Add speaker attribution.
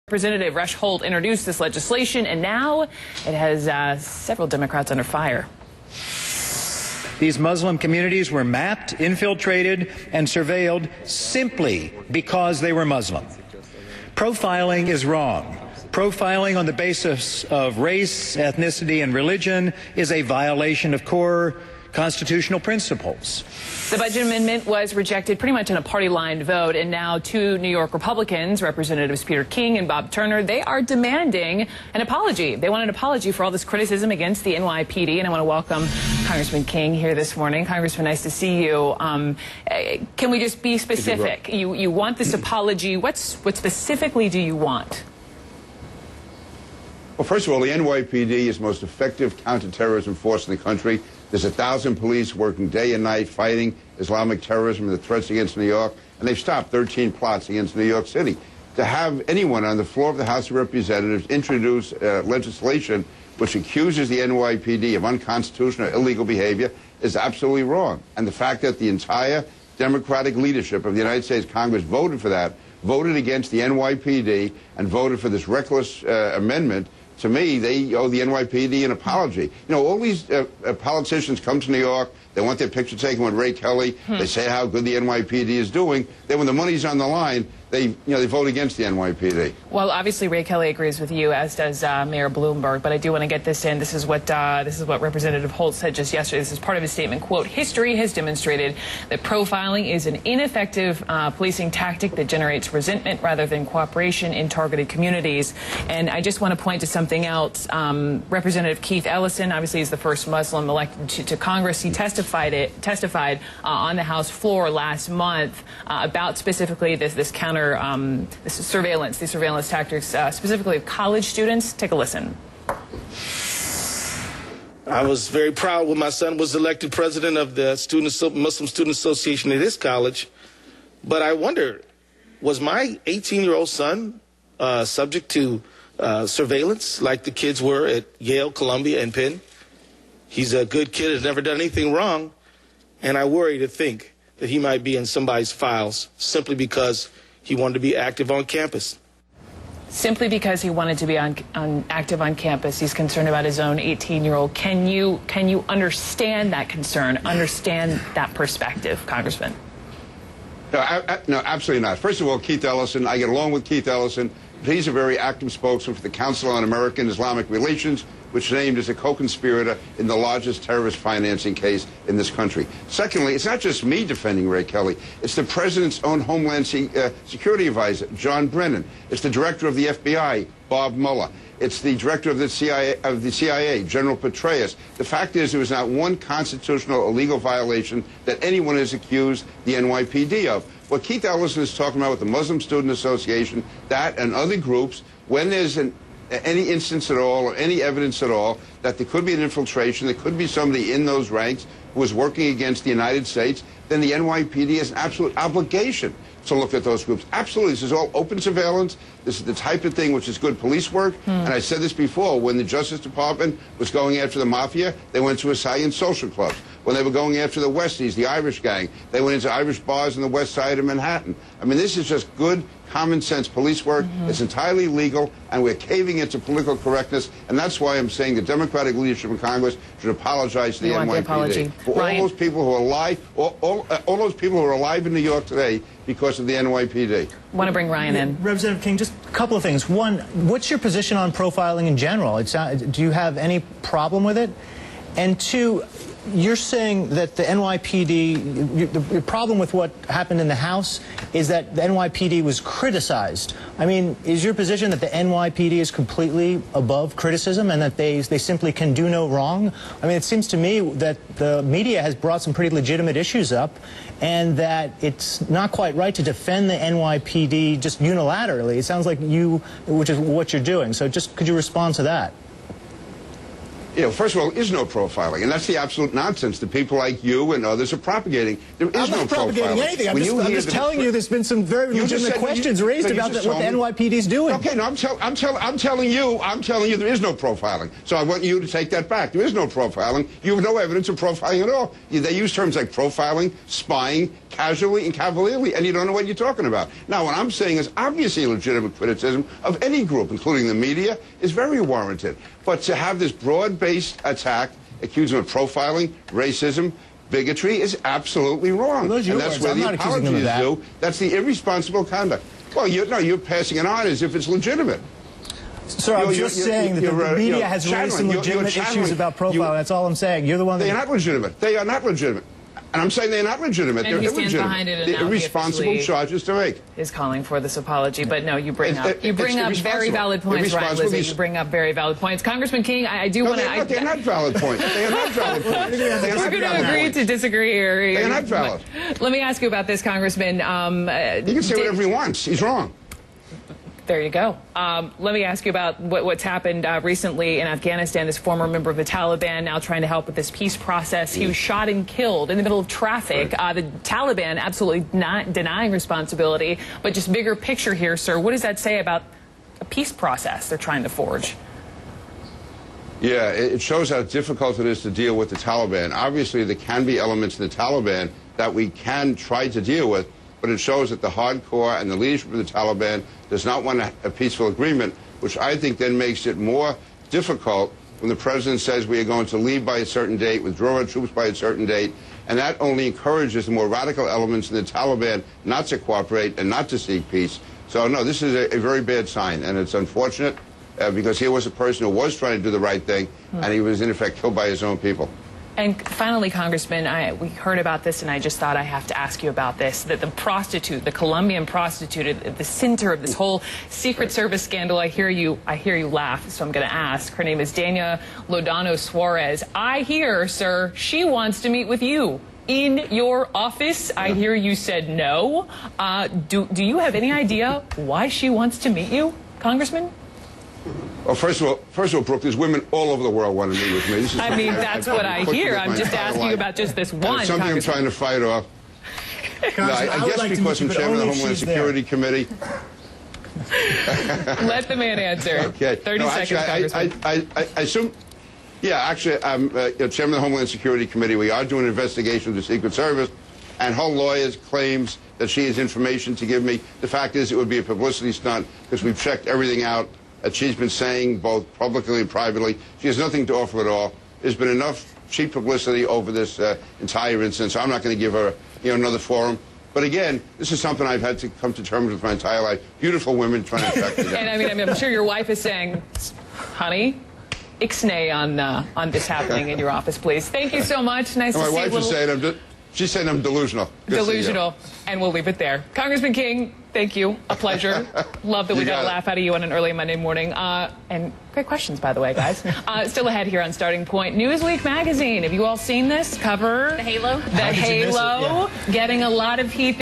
Speaker 1: Representative Rush Holt introduced this legislation, and now it has several Democrats under fire.
Speaker 2: These Muslim communities were mapped, infiltrated, and surveilled simply because they were Muslim. Profiling is wrong. Profiling on the basis of race, ethnicity, and religion is a violation of core constitutional principles.
Speaker 1: The budget amendment was rejected pretty much in a party-line vote, and now two New York Republicans, Representatives Peter King and Bob Turner, they are demanding an apology. They want an apology for all this criticism against the NYPD, and I want to welcome Congressman King here this morning. Congressman, nice to see you. Can we just be specific? You want this apology. What specifically do you want?
Speaker 3: Well, first of all, the NYPD is the most effective counterterrorism force in the country. There's 1,000 police working day and night fighting Islamic terrorism and the threats against New York, and they've stopped 13 plots against New York City. To have anyone on the floor of the House of Representatives introduce legislation which accuses the NYPD of unconstitutional or illegal behavior is absolutely wrong. And the fact that the entire Democratic leadership of the United States Congress voted for that, voted against the NYPD, and voted for this reckless amendment, to me, they owe the NYPD an apology. You know, all these politicians come to New York, they want their picture taken with Ray Kelly, they say how good the NYPD is doing. Then when the money's on the line, they vote against the NYPD.
Speaker 1: Well, obviously Ray Kelly agrees with you, as does Mayor Bloomberg, but I do want to get this in. This is what Representative Holt said just yesterday. This is part of his statement. Quote, "History has demonstrated that profiling is an ineffective policing tactic that generates resentment rather than cooperation in targeted communities." And I just want to point to something else. Representative Keith Ellison, obviously, is the first Muslim elected to Congress. He testified on the House floor last month about specifically this surveillance tactics, specifically of college students. Take a listen.
Speaker 4: I was very proud when my son was elected president of the Muslim Student Association at his college. But I wonder, was my 18-year-old son subject to surveillance like the kids were at Yale, Columbia, and Penn? He's a good kid, has never done anything wrong. And I worry to think that he might be in somebody's files simply because he wanted to be active on campus.
Speaker 1: Simply because he wanted to be active on campus, he's concerned about his own 18-year-old. Can you understand that concern, understand that perspective, Congressman?
Speaker 3: No, absolutely not. First of all, Keith Ellison, I get along with Keith Ellison. He's a very active spokesman for the Council on American Islamic Relations, which named as a co-conspirator in the largest terrorist financing case in this country. Secondly, it's not just me defending Ray Kelly. It's the president's own Homeland Security advisor, John Brennan. It's the director of the FBI, Bob Mueller. It's the director of the CIA, General Petraeus. The fact is, there was not one constitutional or legal violation that anyone has accused the NYPD of. What Keith Ellison is talking about with the Muslim Student Association, that and other groups, when there's any instance at all or any evidence at all that there could be an infiltration, there could be somebody in those ranks who was working against the United States, then the NYPD has an absolute obligation to look at those groups. Absolutely. This is all open surveillance. This is the type of thing which is good police work. And I said this before, when the Justice Department was going after the mafia, they went to Italian social clubs. When they were going after the Westies, the Irish gang, they went into Irish bars on the west side of Manhattan. I mean, this is just good, common sense police work. It's entirely legal, and we're caving into political correctness, and that's why I'm saying the Democratic leadership in Congress should apologize to the NYPD. For all those people who are alive, all those people who are alive in New York today because of the NYPD.
Speaker 1: I want to bring Ryan in.
Speaker 2: Representative King, just a couple of things. One, what's your position on profiling in general? Do you have any problem with it? And two, you're saying that the NYPD, the problem with what happened in the House is that the NYPD was criticized. I mean, is your position that the NYPD is completely above criticism and that they simply can do no wrong? I mean, it seems to me that the media has brought some pretty legitimate issues up and that it's not quite right to defend the NYPD just unilaterally. It sounds like which is what you're doing. So just could you respond to that?
Speaker 3: You know, first of all, there is no profiling, and that's the absolute nonsense that people like you and others are propagating. There is no profiling.
Speaker 2: I'm not propagating anything. I'm just telling you there's been some very legitimate questions raised about what the NYPD is doing.
Speaker 3: Okay, no, I'm telling you there is no profiling. So I want you to take that back. There is no profiling. You have no evidence of profiling at all. They use terms like profiling, spying, casually and cavalierly, and you don't know what you're talking about. Now, what I'm saying is obviously legitimate criticism of any group, including the media, is very warranted. But to have this broad-based attack, accusing of profiling, racism, bigotry, is absolutely wrong.
Speaker 2: Well,
Speaker 3: and that's where the apology is due. That's the irresponsible conduct. Well, you're passing it on as if it's legitimate.
Speaker 2: Sir, I'm just saying that the media has raised some legitimate issues about profiling. That's all I'm saying. You're the one that...
Speaker 3: They're not legitimate. They are not legitimate. And I'm saying they're not legitimate.
Speaker 1: And
Speaker 3: they're
Speaker 1: he stands
Speaker 3: illegitimate.
Speaker 1: behind it, and
Speaker 3: they're
Speaker 1: now
Speaker 3: irresponsible charges to make.
Speaker 1: Is calling for this apology, but no, you bring up very valid points, right, Lizzie? You bring up very valid points. Congressman King, I do want to...
Speaker 3: They're not valid points. They are not valid points.
Speaker 1: We're going to agree to disagree here.
Speaker 3: They are not valid.
Speaker 1: Let me ask you about this, Congressman.
Speaker 3: He can say whatever he wants. He's wrong.
Speaker 1: There you go. Let me ask you about what's happened recently in Afghanistan. This former member of the Taliban now trying to help with this peace process. He was shot and killed in the middle of traffic. The Taliban absolutely not denying responsibility. But just bigger picture here, sir, what does that say about a peace process they're trying to forge?
Speaker 3: Yeah, it shows how difficult it is to deal with the Taliban. Obviously, there can be elements in the Taliban that we can try to deal with, but it shows that the hardcore and the leadership of the Taliban does not want a peaceful agreement, which I think then makes it more difficult when the president says we are going to leave by a certain date, withdraw our troops by a certain date, and that only encourages the more radical elements in the Taliban not to cooperate and not to seek peace. So, no, this is a very bad sign, and it's unfortunate because here was a person who was trying to do the right thing, and he was, in effect, killed by his own people.
Speaker 1: And finally, Congressman, we heard about this, and I just thought I have to ask you about this, that the prostitute, the Colombian prostitute, at the center of this whole Secret Service scandal, I hear you laugh, so I'm going to ask. Her name is Dania Lodano Suarez. I hear, sir, she wants to meet with you in your office. I hear you said no. Do you have any idea why she wants to meet you, Congressman?
Speaker 3: Well, first of all, Brooke, there's women all over the world want to meet with me.
Speaker 1: I mean, that's what I hear. I'm just asking about just this one.
Speaker 3: It's something I'm trying to fight off. No, I guess because I'm chairman of the Homeland Security Committee.
Speaker 1: Let the man answer.
Speaker 3: Okay.
Speaker 1: 30 seconds, Congressman.
Speaker 3: I assume... Yeah, actually, I'm chairman of the Homeland Security Committee. We are doing an investigation of the Secret Service, and her lawyer claims that she has information to give me. The fact is it would be a publicity stunt because we've checked everything out. She's been saying both publicly and privately she has nothing to offer at all. There's been enough cheap publicity over this entire incident, so I'm not going to give her another forum. But again, this is something I've had to come to terms with my entire life. Beautiful women trying to track me down.
Speaker 1: And I mean, I'm sure your wife is saying, honey, ixnay on this happening in your office, please. Thank you so much. Nice to see you.
Speaker 3: My wife is saying she's saying I'm delusional.
Speaker 1: Delusional, and we'll leave it there. Congressman King, thank you. A pleasure. Love that we got a laugh out of you on an early Monday morning. And great questions, by the way, guys. Still ahead here on Starting Point. Newsweek magazine. Have you all seen this cover?
Speaker 5: The halo?
Speaker 1: The halo. Getting a lot of heat.